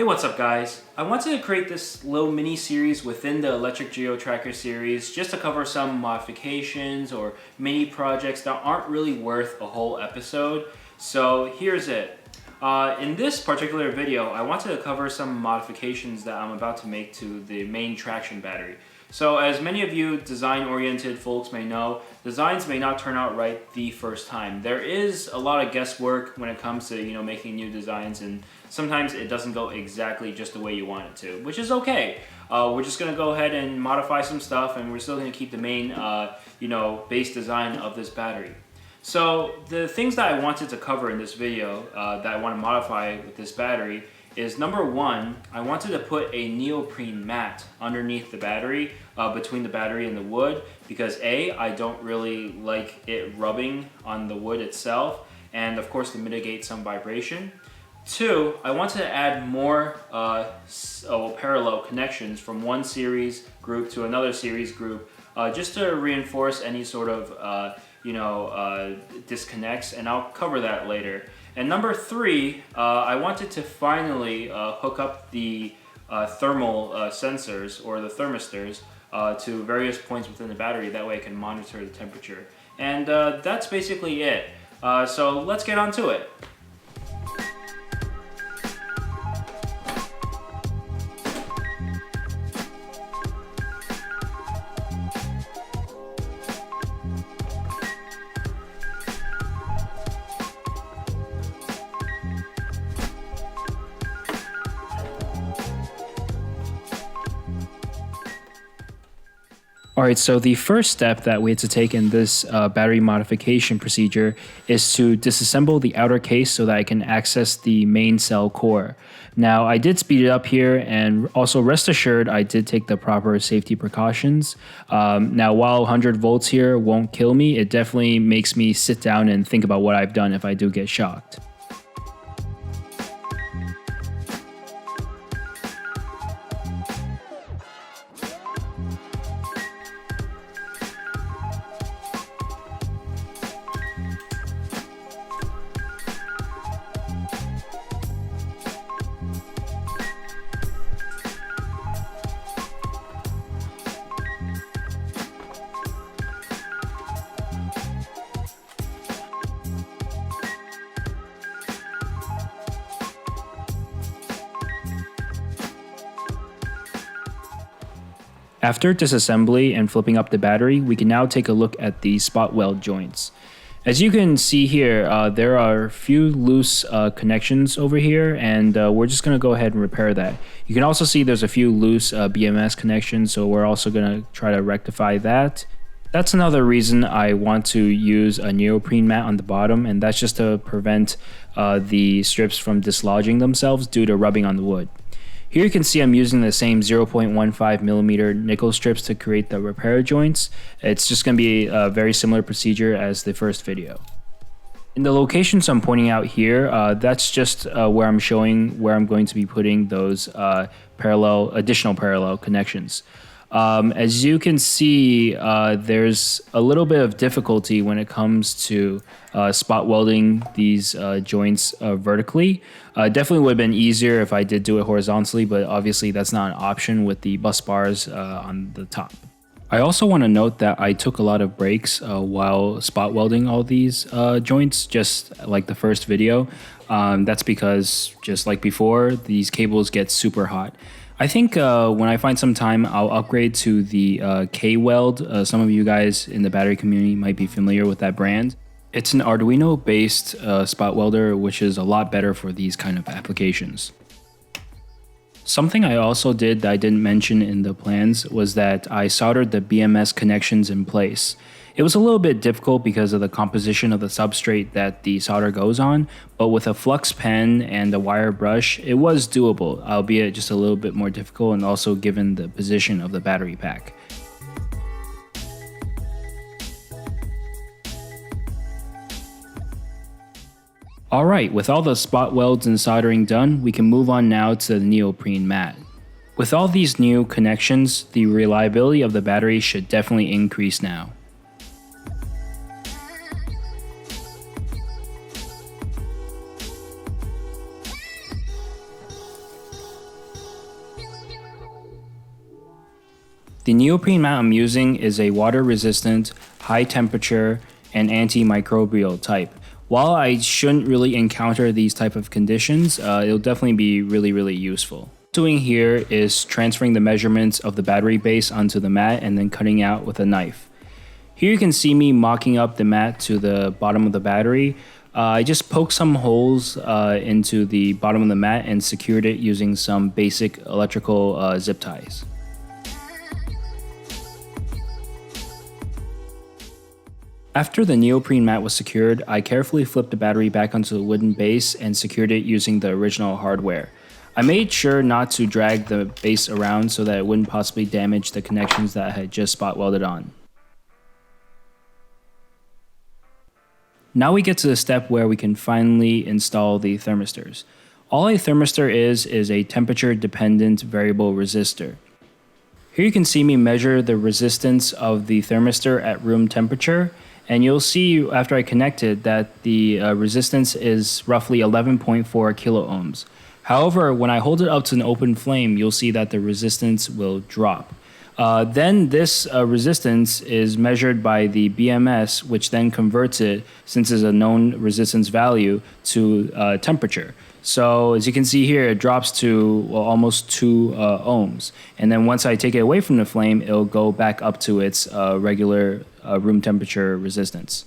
Hey, what's up guys? I wanted to create this little mini series within the electric Geo Tracker series just to cover some modifications or mini projects that aren't really worth a whole episode. So here's it. In this particular video, I wanted to cover some modifications that I'm about to make to the main traction battery. So as many of you design-oriented folks may know, designs may not turn out right the first time. There is a lot of guesswork when it comes to making new designs, and sometimes it doesn't go exactly just the way you want it to, which is okay. We're just gonna go ahead and modify some stuff, and we're still gonna keep the main base design of this battery. So the things that I wanted to cover in this video that I want to modify with this battery is, number one, I wanted to put a neoprene mat underneath the battery, between the battery and the wood, because A, I don't really like it rubbing on the wood itself, and of course to mitigate some vibration. Two, I wanted to add more parallel connections from one series group to another series group, just to reinforce any sort of disconnects, and I'll cover that later. And number three, I wanted to finally hook up the thermal sensors, or the thermistors, to various points within the battery. That way I can monitor the temperature. And that's basically it. So let's get on to it. Alright, so the first step that we had to take in this battery modification procedure is to disassemble the outer case so that I can access the main cell core. Now, I did speed it up here, and also rest assured I did take the proper safety precautions. Now, while 100 volts here won't kill me, it definitely makes me sit down and think about what I've done if I do get shocked. After disassembly and flipping up the battery, we can now take a look at the spot weld joints. As you can see here, there are a few loose connections over here, and we're just going to go ahead and repair that. You can also see there's a few loose BMS connections, so we're also going to try to rectify that. That's another reason I want to use a neoprene mat on the bottom, and that's just to prevent the strips from dislodging themselves due to rubbing on the wood. Here you can see I'm using the same 0.15mm nickel strips to create the repair joints. It's just going to be a very similar procedure as the first video. In the locations I'm pointing out here, that's just where I'm showing where I'm going to be putting those additional parallel connections. As you can see, there's a little bit of difficulty when it comes to spot welding these joints vertically. Definitely would have been easier if I did do it horizontally, but obviously that's not an option with the bus bars on the top. I also want to note that I took a lot of breaks while spot welding all these joints, just like the first video. That's because, just like before, these cables get super hot. I think when I find some time, I'll upgrade to the K-Weld. Some of you guys in the battery community might be familiar with that brand. It's an Arduino-based spot welder, which is a lot better for these kind of applications. Something I also did that I didn't mention in the plans was that I soldered the BMS connections in place. It was a little bit difficult because of the composition of the substrate that the solder goes on, but with a flux pen and a wire brush, it was doable, albeit just a little bit more difficult, and also given the position of the battery pack. Alright, with all the spot welds and soldering done, we can move on now to the neoprene mat. With all these new connections, the reliability of the battery should definitely increase now. The neoprene mat I'm using is a water resistant, high temperature, and antimicrobial type. While I shouldn't really encounter these type of conditions, it'll definitely be really useful. What I'm doing here is transferring the measurements of the battery base onto the mat and then cutting out with a knife. Here you can see me mocking up the mat to the bottom of the battery. I just poked some holes into the bottom of the mat and secured it using some basic electrical zip ties. After the neoprene mat was secured, I carefully flipped the battery back onto the wooden base and secured it using the original hardware. I made sure not to drag the base around so that it wouldn't possibly damage the connections that I had just spot welded on. Now we get to the step where we can finally install the thermistors. All a thermistor is a temperature dependent variable resistor. Here you can see me measure the resistance of the thermistor at room temperature, and you'll see after I connect it that the resistance is roughly 11.4 kilo ohms. However, when I hold it up to an open flame, you'll see that the resistance will drop. Then this resistance is measured by the BMS, which then converts it, since it's a known resistance value, to temperature. So as you can see here, it drops to almost 2 ohms. And then once I take it away from the flame, it'll go back up to its regular room temperature resistance.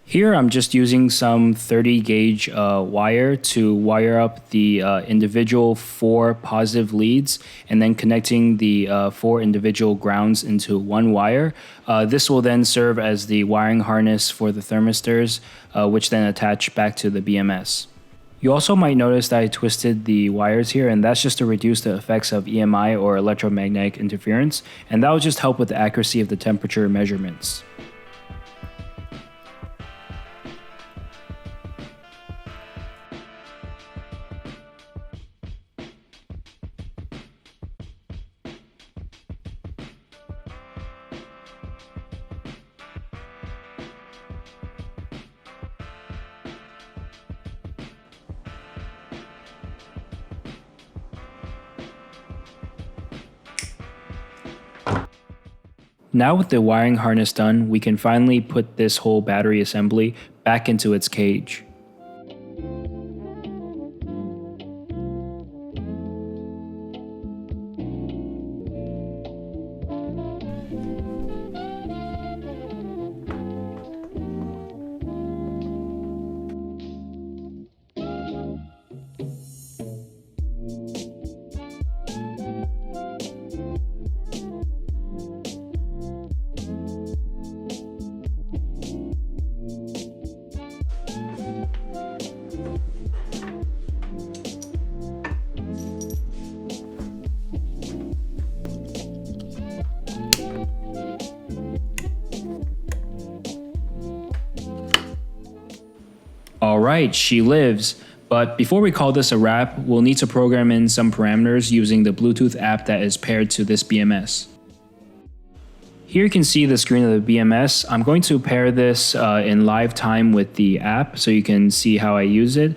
Here I'm just using some 30 gauge wire to wire up the individual 4 positive leads and then connecting the 4 individual grounds into one wire. This will then serve as the wiring harness for the thermistors, which then attach back to the BMS. You also might notice that I twisted the wires here, and that's just to reduce the effects of EMI or electromagnetic interference, and that will just help with the accuracy of the temperature measurements. Now with the wiring harness done, we can finally put this whole battery assembly back into its cage. Alright, she lives. But before we call this a wrap, we'll need to program in some parameters using the Bluetooth app that is paired to this BMS. Here you can see the screen of the BMS. I'm going to pair this in live time with the app so you can see how I use it.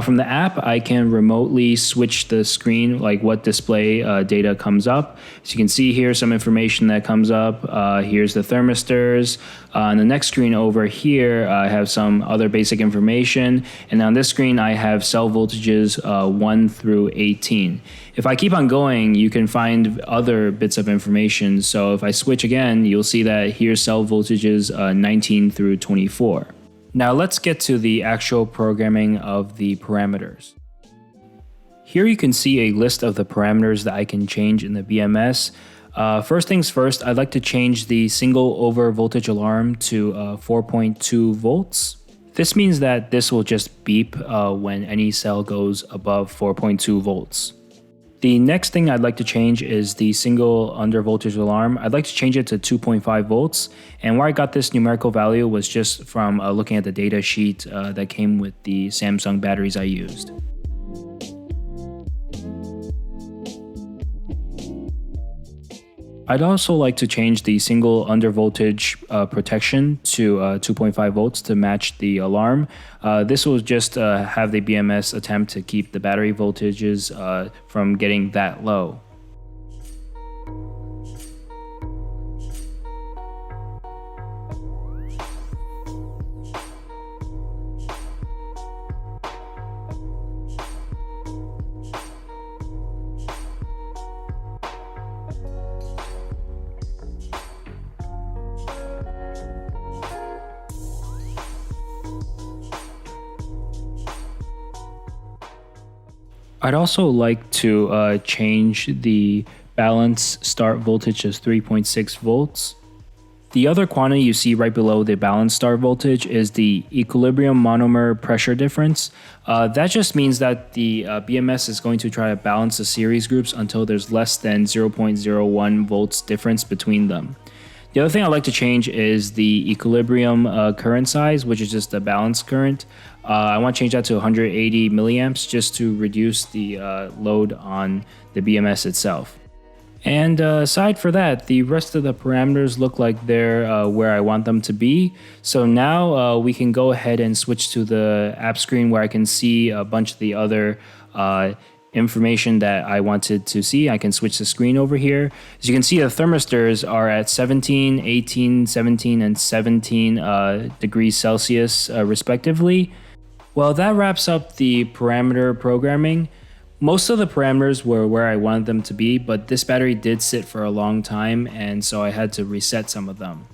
From the app, I can remotely switch the screen, like what display data comes up. So you can see here some information that comes up. Here's the thermistors. On the next screen over here, I have some other basic information. And on this screen, I have cell voltages 1 through 18. If I keep on going, you can find other bits of information. So if I switch again, you'll see that here's cell voltages 19 through 24. Now let's get to the actual programming of the parameters. Here you can see a list of the parameters that I can change in the BMS. First things first, I'd like to change the single over voltage alarm to 4.2 volts. This means that this will just beep when any cell goes above 4.2 volts. The next thing I'd like to change is the single under voltage alarm. I'd like to change it to 2.5 volts. And where I got this numerical value was just from looking at the data sheet that came with the Samsung batteries I used. I'd also like to change the single under voltage protection to 2.5 volts to match the alarm. This will just have the BMS attempt to keep the battery voltages from getting that low. I'd also like to change the balance start voltage to 3.6 volts. The other quantity you see right below the balance start voltage is the equilibrium monomer pressure difference. That just means that the BMS is going to try to balance the series groups until there's less than 0.01 volts difference between them. The other thing I'd like to change is the equilibrium current size, which is just the balance current. I want to change that to 180 milliamps just to reduce the load on the BMS itself. And aside for that, the rest of the parameters look like they're where I want them to be. So now we can go ahead and switch to the app screen where I can see a bunch of the other information that I wanted to see. I can switch the screen over here. As you can see, the thermistors are at 17, 18, 17, and 17 degrees Celsius respectively. Well, that wraps up the parameter programming. Most of the parameters were where I wanted them to be, but this battery did sit for a long time, and so I had to reset some of them.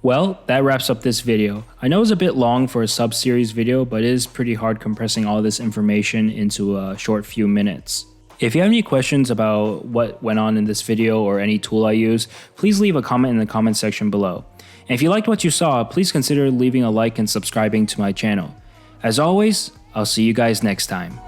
Well, that wraps up this video. I know it's a bit long for a sub-series video, but it is pretty hard compressing all this information into a short few minutes. If you have any questions about what went on in this video or any tool I use, please leave a comment in the comment section below. And if you liked what you saw, please consider leaving a like and subscribing to my channel. As always, I'll see you guys next time.